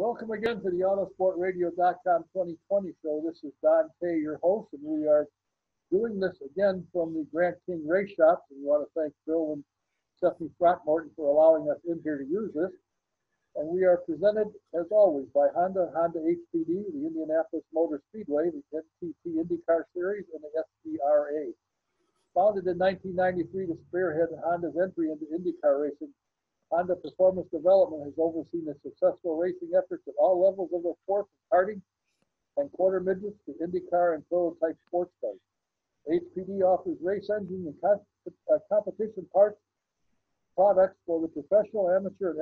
Welcome again to the Autosportradio.com 2020 show. This is Don Kay, your host, and we are doing this again from the Grant King Race Shop. And we want to thank Bill and Stephanie Throckmorton for allowing us in here to use this. And we are presented, as always, by Honda, Honda HPD, the Indianapolis Motor Speedway, the NTT IndyCar Series, and the SPRA. Founded in 1993 to spearhead Honda's entry into IndyCar racing, Honda Performance Development has overseen the successful racing efforts at all levels of the sport, from karting and quarter midgets to IndyCar and prototype sports cars. HPD offers race engine and competition parts products for the professional, amateur, and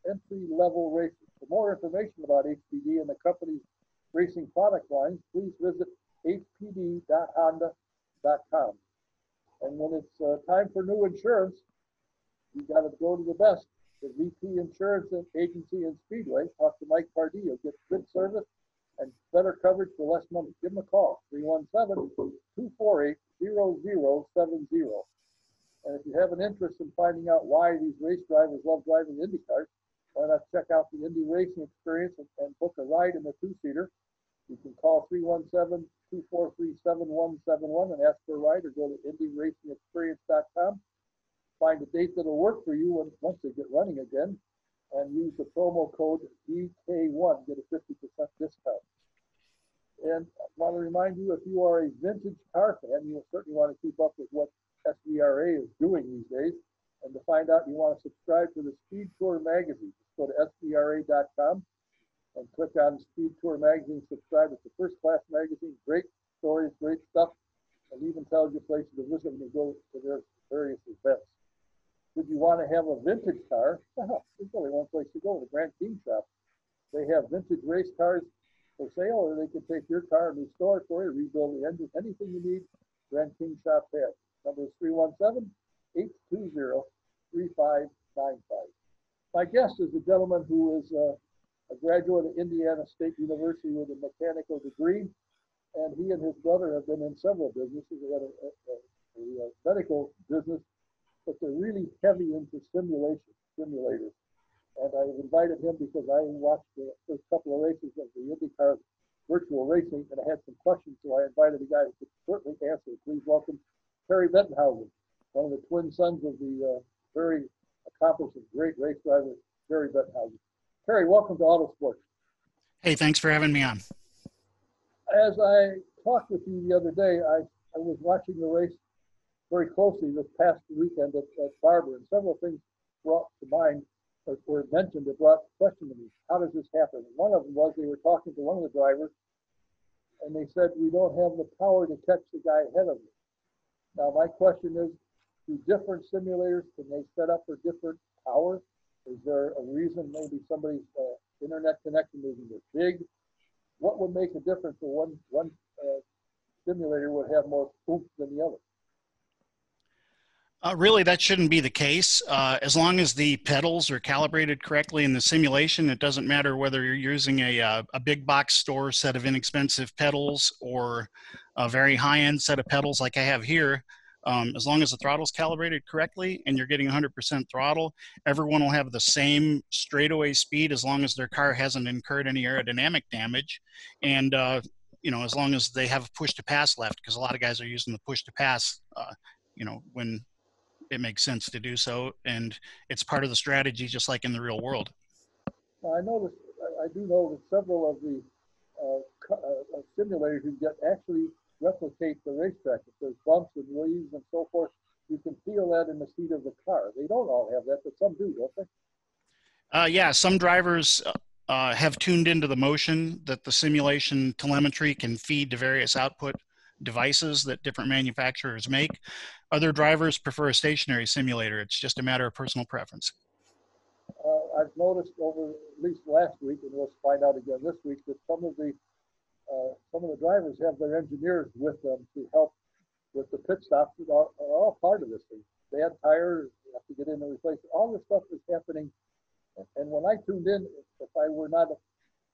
entry-level racers. For more information about HPD and the company's racing product lines, please visit hpd.honda.com. And when it's time for new insurance, you got to go to the best, the VP Insurance Agency in Speedway. Talk to Mike Pardee. You'll get good service and better coverage for less money. Give him a call, 317-248-0070. And if you have an interest in finding out why these race drivers love driving Indy cars, why not check out the Indy Racing Experience and book a ride in the two-seater. You can call 317-243-7171 and ask for a ride, or go to IndyRacingExperience.com. Find a date that'll work for you once they get running again, and use the promo code DK1, get a 50% discount. And I want to remind you, if you are a vintage car fan, you'll certainly want to keep up with what SVRA is doing these days. And to find out, you want to subscribe to the Speed Tour magazine. Just go to svra.com and click on Speed Tour magazine. Subscribe. It's a first-class magazine. Great stories, great stuff, and even tells you places to visit when you go to their various events. If you want to have a vintage car, there's only one place to go, the Grant King Shop. They have vintage race cars for sale, or they can take your car and restore it for you, rebuild the engine, anything you need, Grant King Shop has. Number is 317-820-3595. My guest is a gentleman who is a graduate of Indiana State University with a mechanical degree, and he and his brother have been in several businesses. They had a medical business, but they're really heavy into simulators. And I invited him because I watched the first couple of races of the IndyCar virtual racing, and I had some questions, so I invited a guy who could certainly answer. Please welcome Cary Bettenhausen, one of the twin sons of the very accomplished and great race driver, Cary Bettenhausen. Cary, welcome to Autosport. Hey, thanks for having me on. As I talked with you the other day, I was watching the race very closely this past weekend at Barber, and several things brought to mind, or were mentioned, that brought the question to me: how does this happen? And one of them was, they were talking to one of the drivers, and they said, we don't have the power to catch the guy ahead of me. Now, my question is, do different simulators, can they set up for different power? Is there a reason maybe somebody's internet connection isn't as big? What would make a difference for one simulator would have more oomph than the other? Really, that shouldn't be the case. As long as the pedals are calibrated correctly in the simulation, it doesn't matter whether you're using a big box store set of inexpensive pedals or a very high-end set of pedals like I have here. As long as the throttle's calibrated correctly and you're getting 100% throttle, everyone will have the same straightaway speed as long as their car hasn't incurred any aerodynamic damage. And, as long as they have a push to pass left, because a lot of guys are using the push to pass, when it makes sense to do so, and it's part of the strategy, just like in the real world. Now, I do know that several of the simulators you get actually replicate the racetrack. If there's bumps and waves and so forth, you can feel that in the seat of the car. They don't all have that, but some do, don't they? Yeah, some drivers have tuned into the motion that the simulation telemetry can feed to various output devices that different manufacturers make. Other drivers prefer a stationary simulator. It's just a matter of personal preference. I've noticed over at least last week, and we'll find out again this week, that some of the drivers have their engineers with them to help with the pit stops. That are all part of this thing. Bad tires, you have to get in and replace it. All this stuff is happening. And when I tuned in, if I were not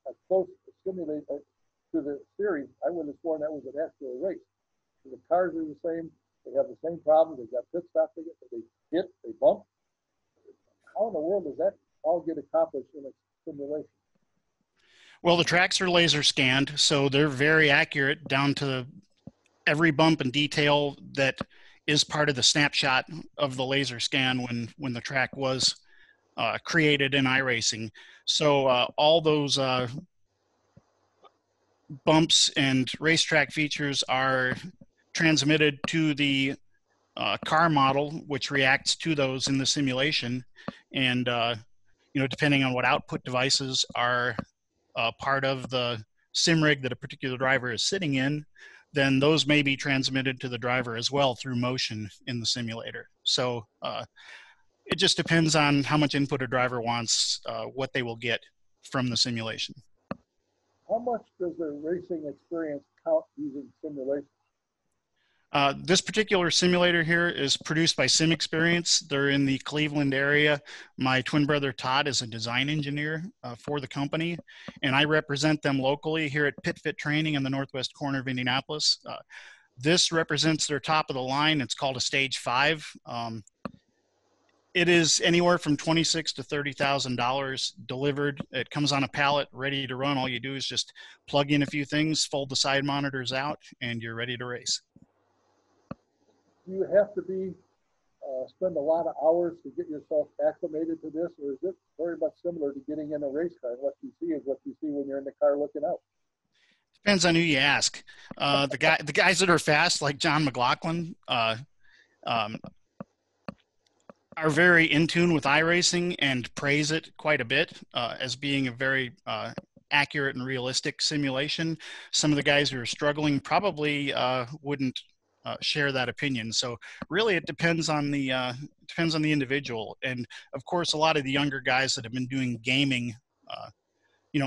a close simulator to the series, I would have sworn that was an actual race. So the cars are the same. They have the same problems. They've got pit stops. They hit, they bump. How in the world does that all get accomplished in a simulation? Well, the tracks are laser scanned, so they're very accurate down to every bump and detail that is part of the snapshot of the laser scan when the track was created in iRacing. So all those bumps and racetrack features are transmitted to the car model, which reacts to those in the simulation. And depending on what output devices are part of the sim rig that a particular driver is sitting in, then those may be transmitted to the driver as well through motion in the simulator. So it just depends on how much input a driver wants, what they will get from the simulation. How much does their racing experience count using simulation? This particular simulator here is produced by Sim Experience. They're in the Cleveland area. My twin brother Todd is a design engineer for the company, and I represent them locally here at Pit Fit Training in the northwest corner of Indianapolis. This represents their top of the line. It's called a Stage 5. It is anywhere from $26,000 to $30,000 delivered. It comes on a pallet, ready to run. All you do is just plug in a few things, fold the side monitors out, and you're ready to race. Do you have to be spend a lot of hours to get yourself acclimated to this, or is it very much similar to getting in a race car? What you see is what you see when you're in the car looking out. Depends on who you ask. The guys that are fast, like John McLaughlin, are very in tune with iRacing and praise it quite a bit as being a very accurate and realistic simulation. Some of the guys who are struggling probably wouldn't share that opinion. So really, it depends on the individual. And of course, a lot of the younger guys that have been doing gaming,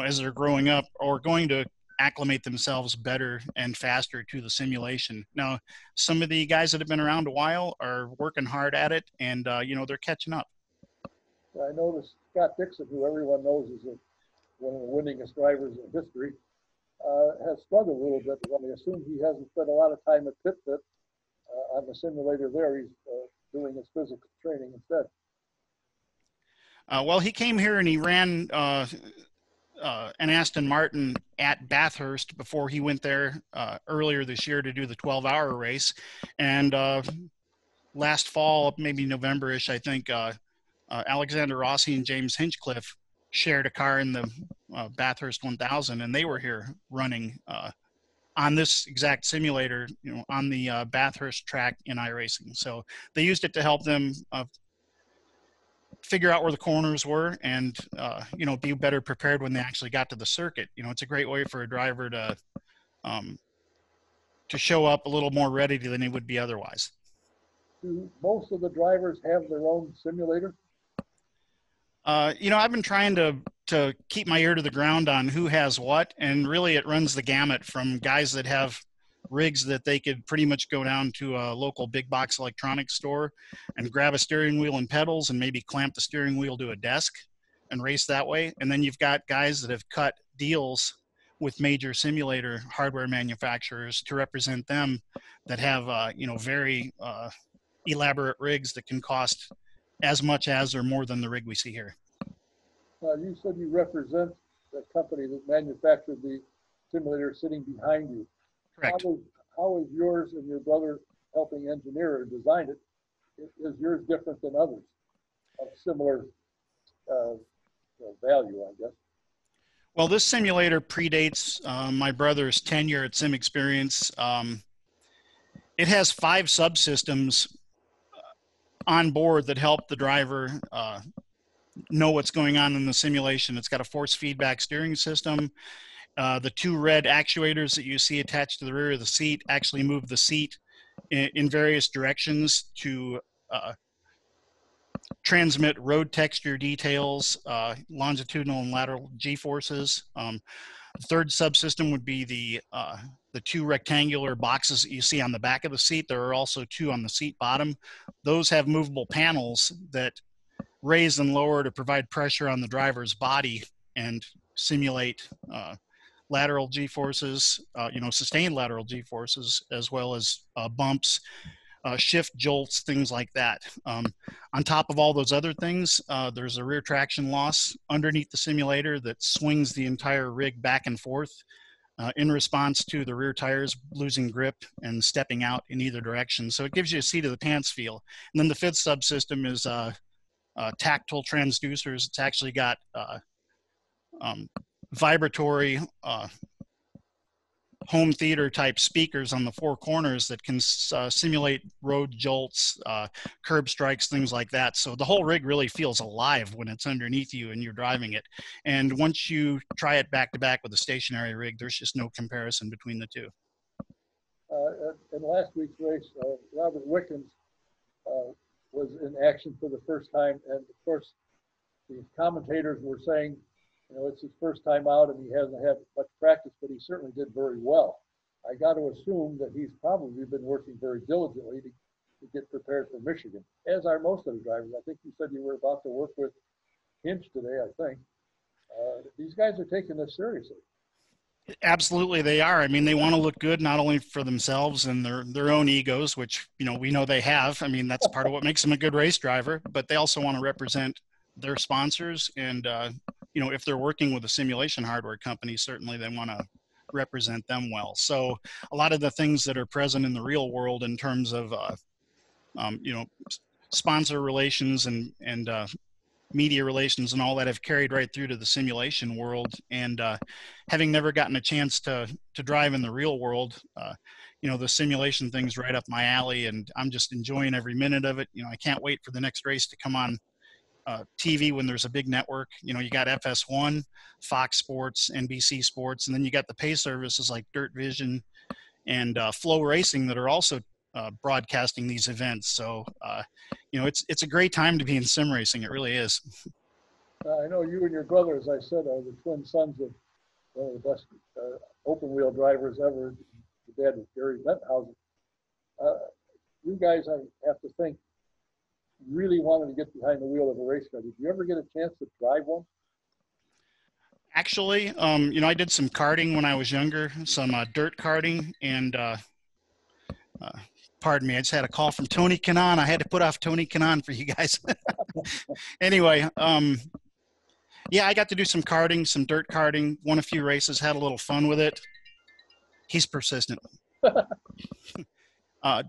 as they're growing up, are going to acclimate themselves better and faster to the simulation. Now, some of the guys that have been around a while are working hard at it, and they're catching up. I noticed Scott Dixon, who everyone knows is one of the winningest drivers in history, has struggled a little bit. I assume he hasn't spent a lot of time at Pit Fit on the simulator there. He's doing his physical training instead. Well, he came here and he ran an Aston Martin at Bathurst before he went there earlier this year to do the 12-hour race. And last fall, maybe November-ish, I think, Alexander Rossi and James Hinchcliffe shared a car in the Bathurst 1000, and they were here running on this exact simulator, on the Bathurst track in iRacing. So they used it to help them figure out where the corners were and, be better prepared when they actually got to the circuit. It's a great way for a driver to show up a little more ready than they would be otherwise. Do most of the drivers have their own simulator? I've been trying to keep my ear to the ground on who has what, and really it runs the gamut from guys that have rigs that they could pretty much go down to a local big box electronics store and grab a steering wheel and pedals and maybe clamp the steering wheel to a desk and race that way. And then you've got guys that have cut deals with major simulator hardware manufacturers to represent them that have, very elaborate rigs that can cost as much as or more than the rig we see here. You said you represent the company that manufactured the simulator sitting behind you. Correct. How is yours and your brother helping engineer or design it? Is yours different than others of similar value, I guess? Well, this simulator predates my brother's tenure at Sim Experience. It has 5 subsystems on board that help the driver know what's going on in the simulation. It's got a force feedback steering system. The 2 red actuators that you see attached to the rear of the seat actually move the seat in various directions to transmit road texture details, longitudinal and lateral G-forces. The third subsystem would be the 2 rectangular boxes that you see on the back of the seat. There are also 2 on the seat bottom. Those have movable panels that raise and lower to provide pressure on the driver's body and simulate lateral G-forces, sustained lateral G-forces, as well as bumps, shift jolts, things like that. On top of all those other things, there's a rear traction loss underneath the simulator that swings the entire rig back and forth in response to the rear tires losing grip and stepping out in either direction. So it gives you a seat of the pants feel. And then the fifth subsystem is tactile transducers. It's actually got vibratory home theater type speakers on the four corners that can simulate road jolts, curb strikes, things like that. So the whole rig really feels alive when it's underneath you and you're driving it. And once you try it back to back with a stationary rig, there's just no comparison between the two. In last week's race, Robert Wickens was in action for the first time, and of course, the commentators were saying, you know, it's his first time out and he hasn't had much practice, but he certainly did very well. I got to assume that he's probably been working very diligently to get prepared for Michigan, as are most of the drivers. I think you said you were about to work with Hinch today, I think. These guys are taking this seriously. Absolutely, they are. I mean, they want to look good not only for themselves and their own egos, which, you know, we know they have. I mean, that's part of what makes them a good race driver, but they also want to represent their sponsors. And, you know, if they're working with a simulation hardware company, certainly they want to represent them well. So a lot of the things that are present in the real world in terms of, you know, sponsor relations and media relations and all that have carried right through to the simulation world. And having never gotten a chance to drive in the real world, you know, the simulation thing's right up my alley, and I'm just enjoying every minute of it. You know, I can't wait for the next race to come on TV when there's a big network. You know, you got FS1, Fox Sports, NBC Sports, and then you got the pay services like Dirt Vision and Flow Racing that are also broadcasting these events. So, you know, it's a great time to be in sim racing. It really is. I know you and your brother, as I said, are the twin sons of one of the best open wheel drivers ever. The dad was Cary Bettenhausen. You guys, I have to think, really wanted to get behind the wheel of a race car. Did you ever get a chance to drive one? Actually, you know, I did some karting when I was younger, some dirt karting, and pardon me, I just had a call from Tony Kanaan. I had to put off Tony Kanaan for you guys. Anyway, yeah, I got to do some karting, some dirt karting, won a few races, had a little fun with it. He's persistent.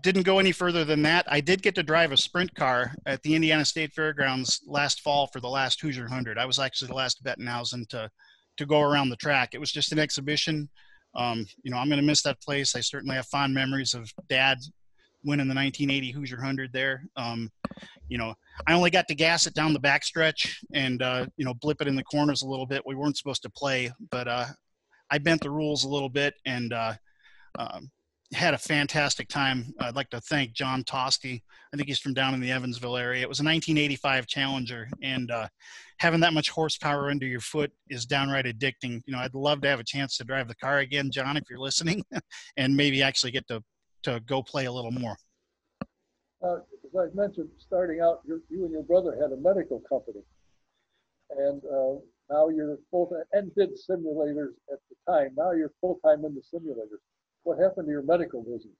Didn't go any further than that. I did get to drive a sprint car at the Indiana State Fairgrounds last fall for the last Hoosier 100. I was actually the last Bettenhausen to go around the track. It was just an exhibition. You know, I'm going to miss that place. I certainly have fond memories of Dad winning the 1980 Hoosier 100 there. You know, I only got to gas it down the backstretch and, you know, blip it in the corners a little bit. We weren't supposed to play, but I bent the rules a little bit and had a fantastic time. I'd like to thank John Tosti. I think he's from down in the Evansville area. It was a 1985 Challenger, and having that much horsepower under your foot is downright addicting. You know, I'd love to have a chance to drive the car again, John, if you're listening, and maybe actually get to go play a little more. As I mentioned, starting out, you and your brother had a medical company, and now you're full-time, and did simulators at the time. Now you're full-time in the simulators. What happened to your medical business?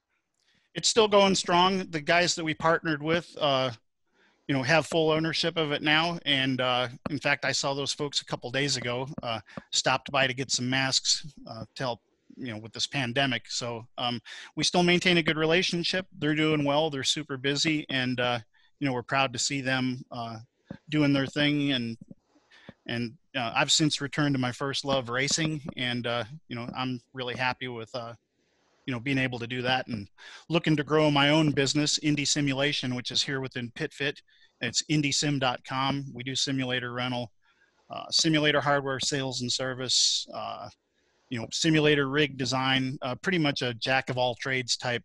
It's still going strong. The guys that we partnered with, you know, have full ownership of it now. And in fact, I saw those folks a couple days ago, stopped by to get some masks to help, you know, with this pandemic. So we still maintain a good relationship. They're doing well. They're super busy. And, you know, we're proud to see them doing their thing. And I've since returned to my first love, racing. And, you know, I'm really happy with, you know, being able to do that and looking to grow my own business, Indie Simulation, which is here within PitFit. It's indiesim.com. We do simulator rental, simulator hardware sales and service, you know, simulator rig design, pretty much a jack of all trades type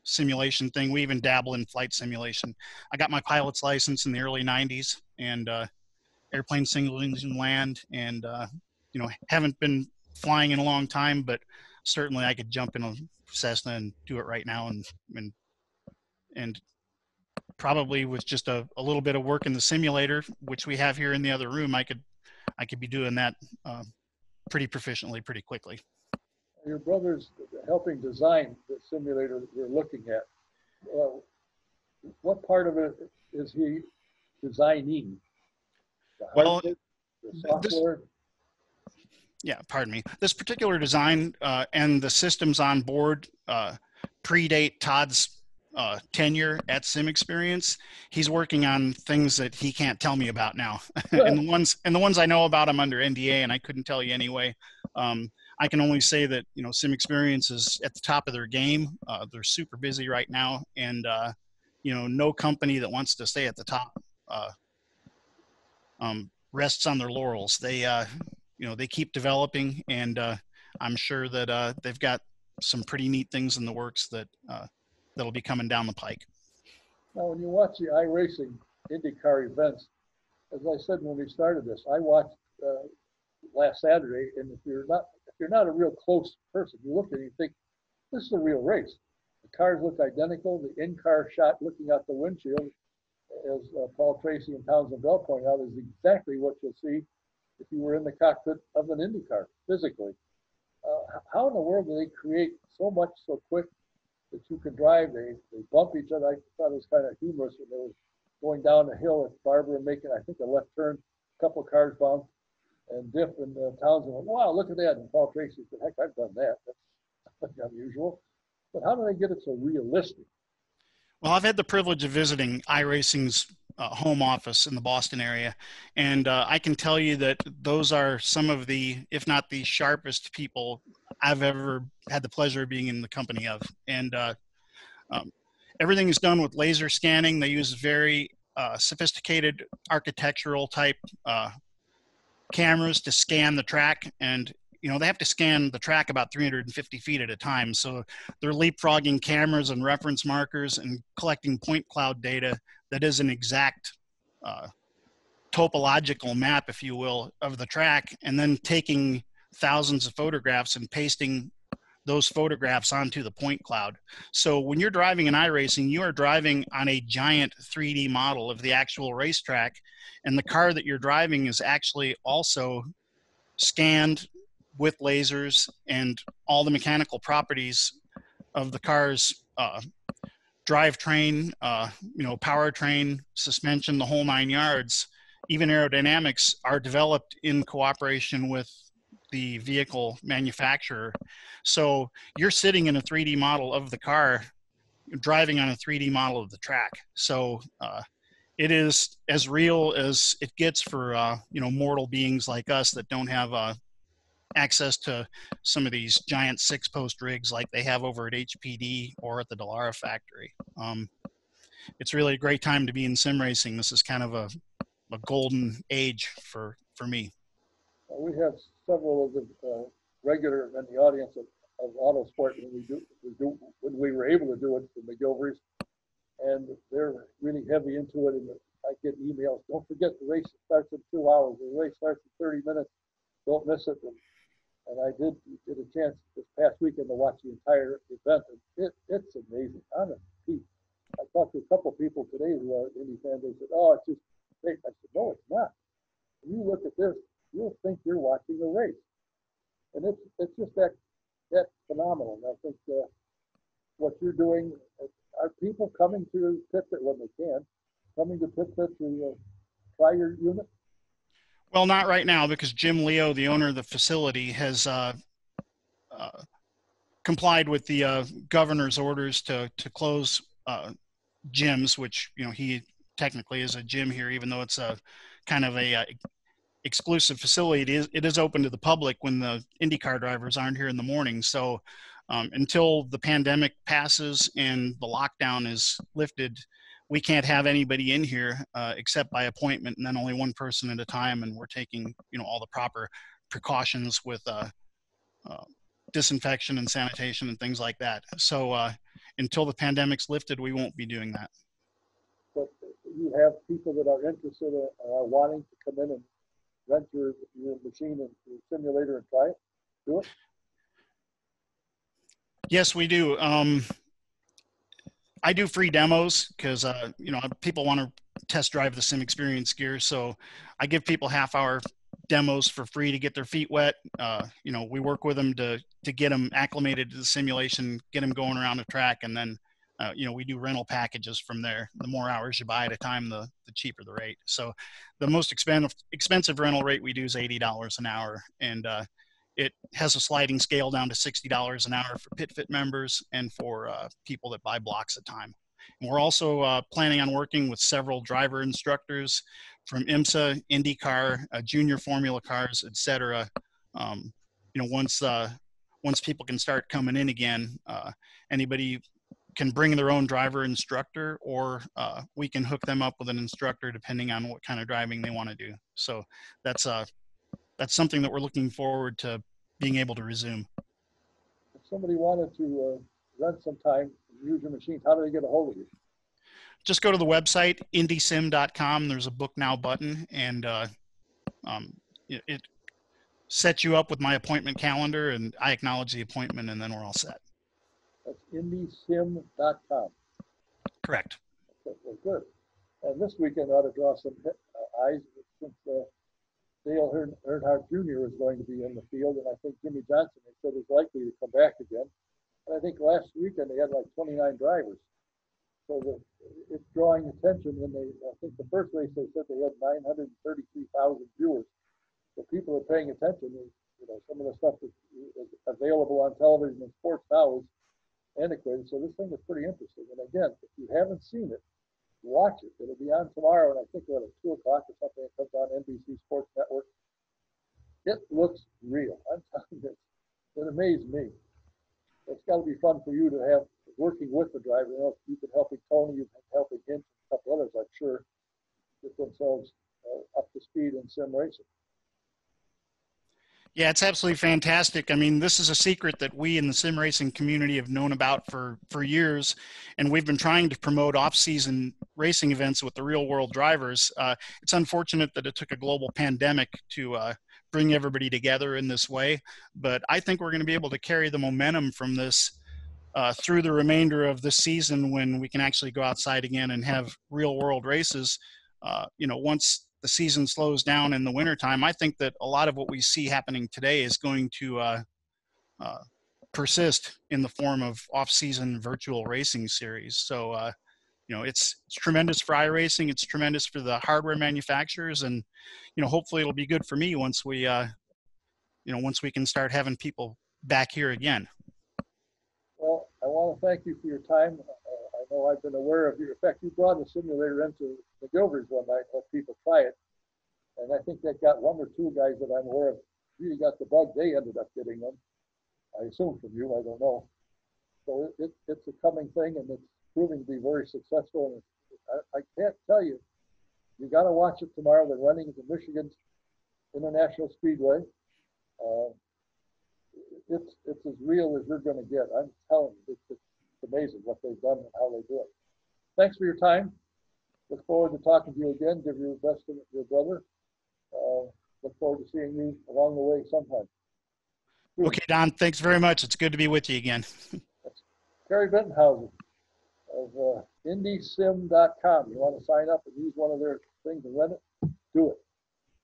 simulation thing. We even dabble in flight simulation. I got my pilot's license in the early 90s and airplane single engine land, and, you know, haven't been flying in a long time, but certainly I could jump in a Cessna and do it right now. And probably with just a little bit of work in the simulator, which we have here in the other room, I could be doing that pretty proficiently, pretty quickly. Your brother's helping design the simulator that we're looking at. what part of it is he designing? The Well, hardware, the this software? yeah, pardon me. This particular design and the systems on board predate Todd's tenure at Sim Experience. He's working on things that he can't tell me about now, and the ones I know about, I'm under NDA, and I couldn't tell you anyway. I can only say that Sim Experience is at the top of their game. They're super busy right now, and no company that wants to stay at the top uh, rests on their laurels. They keep developing, and I'm sure that they've got some pretty neat things in the works that'll be coming down the pike. Now, when you watch the iRacing IndyCar events, as I said when we started this, I watched last Saturday, and if you're not a real close person, you look at it and you think this is a real race. The cars look identical. The in-car shot looking out the windshield, as Paul Tracy and Townsend Bell pointed out, is exactly what you'll see if you were in the cockpit of an Indy car physically. How in the world do they create so much so quick that you can drive? They bump each other. I thought it was kind of humorous when they were going down the hill at Barber and making, I think, a left turn. A couple of cars bumped, and Diff and Townsend went, "Wow, look at that!" And Paul Tracy said, "Heck, I've done that. That's unusual." But how do they get it so realistic? Well, I've had the privilege of visiting iRacing's home office in the Boston area, and I can tell you that those are some of the, if not the sharpest people I've ever had the pleasure of being in the company of. And um, everything is done with laser scanning. They use very sophisticated architectural type cameras to scan the track, and they have to scan the track about 350 feet at a time, so they're leapfrogging cameras and reference markers and collecting point cloud data that is an exact topological map, if you will, of the track, and then taking thousands of photographs and pasting those photographs onto the point cloud. So when you're driving in iRacing, you are driving on a giant 3D model of the actual racetrack, and the car that you're driving is actually also scanned with lasers, and all the mechanical properties of the car's drivetrain, powertrain, suspension, the whole 9 yards, even aerodynamics, are developed in cooperation with the vehicle manufacturer. So you're sitting in a 3D model of the car, driving on a 3D model of the track. So it is as real as it gets for mortal beings like us that don't have access to some of these giant 6-post rigs like they have over at HPD or at the Dallara factory. It's really a great time to be in sim racing. This is kind of a golden age for me. We have several of the regular in the audience of Autosport when we were able to do it for McGilvery's, and they're really heavy into it. And I get emails, "Don't forget the race starts in 2 hours. The race starts in 30 minutes. Don't miss it." And I did get a chance this past weekend to watch the entire event, and it's amazing. On a peak. I talked to a couple of people today who are Indy fans. They said, "Oh, it's just fake." I said, "No, it's not. When you look at this, you'll think you're watching a race, and it's just that phenomenal." And I think what you're doing, are people coming to pit when they can, coming to pit to try your unit? Well, not right now, because Jim Leo, the owner of the facility, has complied with the governor's orders to close gyms, which he technically is a gym here, even though it's a kind of a exclusive facility. It is open to the public when the IndyCar drivers aren't here in the morning. So until the pandemic passes and the lockdown is lifted, we can't have anybody in here except by appointment, and then only one person at a time. And we're taking all the proper precautions with disinfection and sanitation and things like that. So until the pandemic's lifted, we won't be doing that. But you have people that are interested in wanting to come in and rent your machine and your simulator and try it, do it? Yes, we do. I do free demos because people want to test drive the sim experience gear, so I give people half-hour demos for free to get their feet wet. We work with them to get them acclimated to the simulation, get them going around the track, and then we do rental packages from there. The more hours you buy at a time, the cheaper the rate. So the most expensive rental rate we do is $80 an hour. And it has a sliding scale down to $60 an hour for PitFit members and for people that buy blocks at a time. And we're also planning on working with several driver instructors from IMSA, IndyCar, junior Formula cars, etc. Once people can start coming in again, anybody can bring their own driver instructor, or we can hook them up with an instructor depending on what kind of driving they want to do. So that's something that we're looking forward to being able to resume. If somebody wanted to rent some time, use your machines, how do they get a hold of you? Just go to the website, indysim.com. There's a book now button, and it sets you up with my appointment calendar, and I acknowledge the appointment, and then we're all set. That's indysim.com. Correct. Okay, well, good. And this weekend ought to draw some eyes since Dale Earnhardt Jr. is going to be in the field, and I think Jimmy Johnson, they said, is likely to come back again. And I think last weekend they had like 29 drivers. So it's drawing attention. And I think the first race they said they had 933,000 viewers. So people are paying attention. Some of the stuff that is available on television and sports now is antiquated. So this thing is pretty interesting. And again, if you haven't seen it, watch it. It'll be on tomorrow, and I think at 2 o'clock or something. It comes on NBC Sports Network. It looks real. I'm telling you, it amazed me. It's got to be fun for you to have working with the driver. You've been helping Tony, you've been helping Hinch, and a couple others, I'm sure, get themselves up to speed in sim racing. Yeah, it's absolutely fantastic. I mean, this is a secret that we in the sim racing community have known about for years, and we've been trying to promote off-season racing events with the real-world drivers. It's unfortunate that it took a global pandemic to bring everybody together in this way, but I think we're going to be able to carry the momentum from this through the remainder of the season when we can actually go outside again and have real-world races. Once the season slows down in the wintertime, I think that a lot of what we see happening today is going to persist in the form of off-season virtual racing series. So, it's tremendous for iRacing. It's tremendous for the hardware manufacturers, and hopefully it'll be good for me once we can start having people back here again. Well, I want to thank you for your time. I know I've been aware of your. In fact, you brought the simulator into McGilvery's one night and let people try it. And I think that got 1 or 2 guys that I'm aware of really got the bug. They ended up getting them. I assume from you, I don't know. So it's a coming thing, and it's proving to be very successful. And I can't tell you, you got to watch it tomorrow. They're running at the Michigan International Speedway. It's as real as you're going to get. I'm telling you, it's amazing what they've done and how they do it. Thanks for your time. Look forward to talking to you again. Give your best to your brother. Look forward to seeing you along the way sometime. Okay, Don, thanks very much. It's good to be with you again. That's Cary Bettenhausen of indysim.com. You want to sign up and use one of their things and rent it? Do it.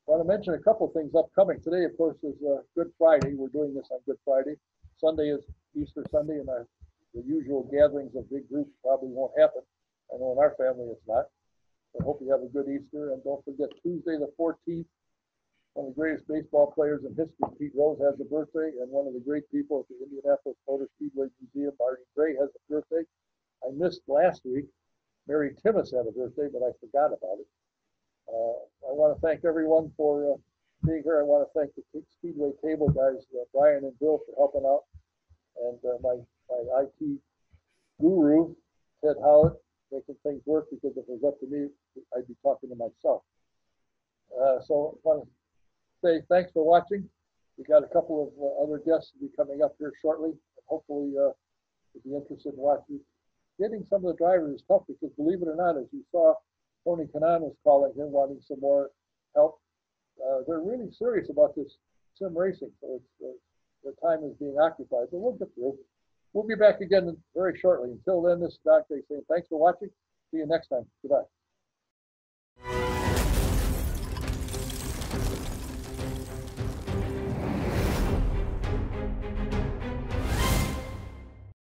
I want to mention a couple things upcoming. Today, of course, is Good Friday. We're doing this on Good Friday. Sunday is Easter Sunday, and the usual gatherings of big groups probably won't happen. I know in our family it's not. I hope you have a good Easter. And don't forget, Tuesday the 14th, one of the greatest baseball players in history, Pete Rose, has a birthday. And one of the great people at the Indianapolis Motor Speedway Museum, Marty Gray, has a birthday. I missed last week. Mary Timmis had a birthday, but I forgot about it. I want to thank everyone for being here. I want to thank the Speedway cable guys, Brian and Bill, for helping out. And my IT guru, Ted Howlett, making things work, because if it was up to me, I'd be talking to myself. So I want to say thanks for watching. We got a couple of other guests to be coming up here shortly. And hopefully you'll be interested in watching. Getting some of the drivers is tough, because believe it or not, as you saw, Tony Kanaan was calling him, wanting some more help. They're really serious about this sim racing, so their time is being occupied. But we'll get through. We'll be back again very shortly. Until then, this is Doc Day saying thanks for watching. See you next time. Goodbye.